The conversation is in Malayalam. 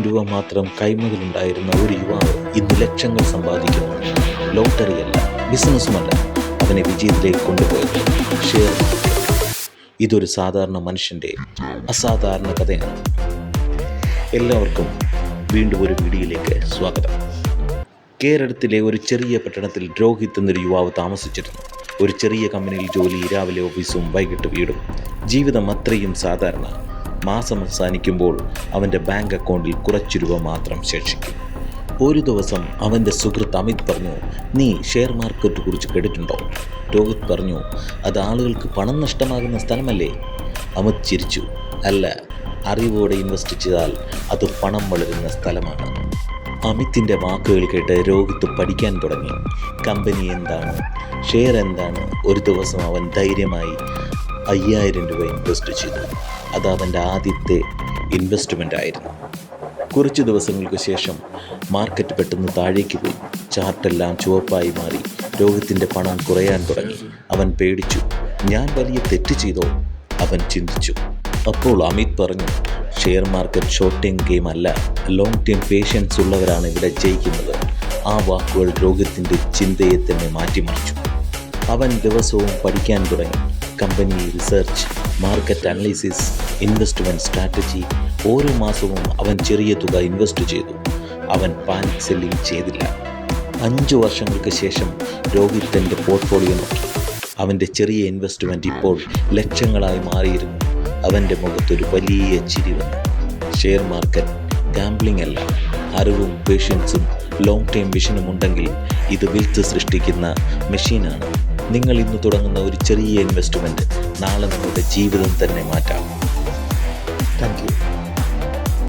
രൂപ മാത്രം കൈമുതലുണ്ടായിരുന്ന ഒരു യുവാവ് ഇന്ന് ലക്ഷങ്ങൾ സമ്പാദിക്കുന്നു. ലോട്ടറിയല്ല, ബിസിനസ്സുമല്ല അവനെ വിജയത്തിലേക്ക് കൊണ്ടുപോയത് ഷെയർ മാർക്കറ്റ്. ഇതൊരു സാധാരണ മനുഷ്യൻ്റെ അസാധാരണ കഥയാണ്. എല്ലാവർക്കും വീണ്ടും ഒരു വീഡിയോയിലേക്ക് സ്വാഗതം. കേരളത്തിലെ ഒരു ചെറിയ പട്ടണത്തിൽ രോഹിത് എന്നൊരു യുവാവ് താമസിച്ചിരുന്നു. ഒരു ചെറിയ കമ്പനിയിൽ ജോലി, രാവിലെ ഓഫീസും വൈകിട്ട് വീടും. ജീവിതം അത്രയും സാധാരണ. മാസം അവസാനിക്കുമ്പോൾ അവൻ്റെ ബാങ്ക് അക്കൗണ്ടിൽ കുറച്ച് രൂപ മാത്രം ശേഷിക്കും. ഒരു ദിവസം അവൻ്റെ സുഹൃത്ത് അമിത് പറഞ്ഞു, നീ ഷെയർ മാർക്കറ്റ് കുറിച്ച് കേട്ടിട്ടുണ്ടോ? രോഹിത് പറഞ്ഞു, അത് ആളുകൾക്ക് പണം നഷ്ടമാകുന്ന സ്ഥലമല്ലേ? അമിത് ചിരിച്ചു, അല്ല, അറിവോടെ ഇൻവെസ്റ്റ് ചെയ്താൽ അത് പണം വളരുന്ന സ്ഥലമാണ്. അമിത്തിൻ്റെ വാക്കുകൾ കേട്ട് രോഹിത് പഠിക്കാൻ തുടങ്ങി. കമ്പനി എന്താണ്, ഷെയർ എന്താണ്. ഒരു ദിവസം അവൻ ധൈര്യമായി 5000 രൂപ ഇൻവെസ്റ്റ് ചെയ്തു. അത് അവൻ്റെ ആദ്യത്തെ ഇൻവെസ്റ്റ്മെൻ്റ് ആയിരുന്നു. കുറച്ച് ദിവസങ്ങൾക്ക് ശേഷം മാർക്കറ്റ് പെട്ടെന്ന് താഴേക്ക് പോയി. ചാർട്ടെല്ലാം ചുവപ്പായി മാറി. രോഹിത്തിൻ്റെ പണം കുറയാൻ തുടങ്ങി. അവൻ പേടിച്ചു. ഞാൻ വലിയ തെറ്റ് ചെയ്തോ? അവൻ ചിന്തിച്ചു. അപ്പോൾ അമിത് പറഞ്ഞു, share market short time game അല്ല, ലോങ് ടൈം പേഷ്യൻസ് ഉള്ളവരാണ് ഇവിടെ ജയിക്കുന്നത്. ആ വാക്കുകൾ രോഹിത്തിൻ്റെ ചിന്തയെ തന്നെ മാറ്റിമറിച്ചു. അവൻ ദിവസവും പഠിക്കാൻ തുടങ്ങി. Company research, market analysis, investment strategy. ഓരോ മാസവും അവൻ ചെറിയ തുക ഇൻവെസ്റ്റ് ചെയ്തു. അവൻ പാനിക് സെല്ലിംഗ് ചെയ്തില്ല. 5 വർഷങ്ങൾക്ക് ശേഷം രോഹിത് തൻ്റെ പോർട്ട്ഫോളിയോ നോക്കി. അവൻ്റെ ചെറിയ ഇൻവെസ്റ്റ്മെൻറ്റ് ഇപ്പോൾ ലക്ഷങ്ങളായി മാറിയിരുന്നു. അവൻ്റെ മുഖത്തൊരു വലിയ ചിരി വന്നു. ഷെയർ മാർക്കറ്റ് ഗാംബ്ലിംഗ് അല്ല, അറിവും പേഷ്യൻസും ലോങ് ടൈം വിഷനും ഉണ്ടെങ്കിൽ ഇത് വെൽത്ത് സൃഷ്ടിക്കുന്ന മെഷീനാണ്. നിങ്ങൾ ഇന്ന് തുടങ്ങുന്ന ഒരു ചെറിയ ഇൻവെസ്റ്റ്മെൻറ്റ് നാളെ നിങ്ങളുടെ ജീവിതം തന്നെ മാറ്റാം. Thank you.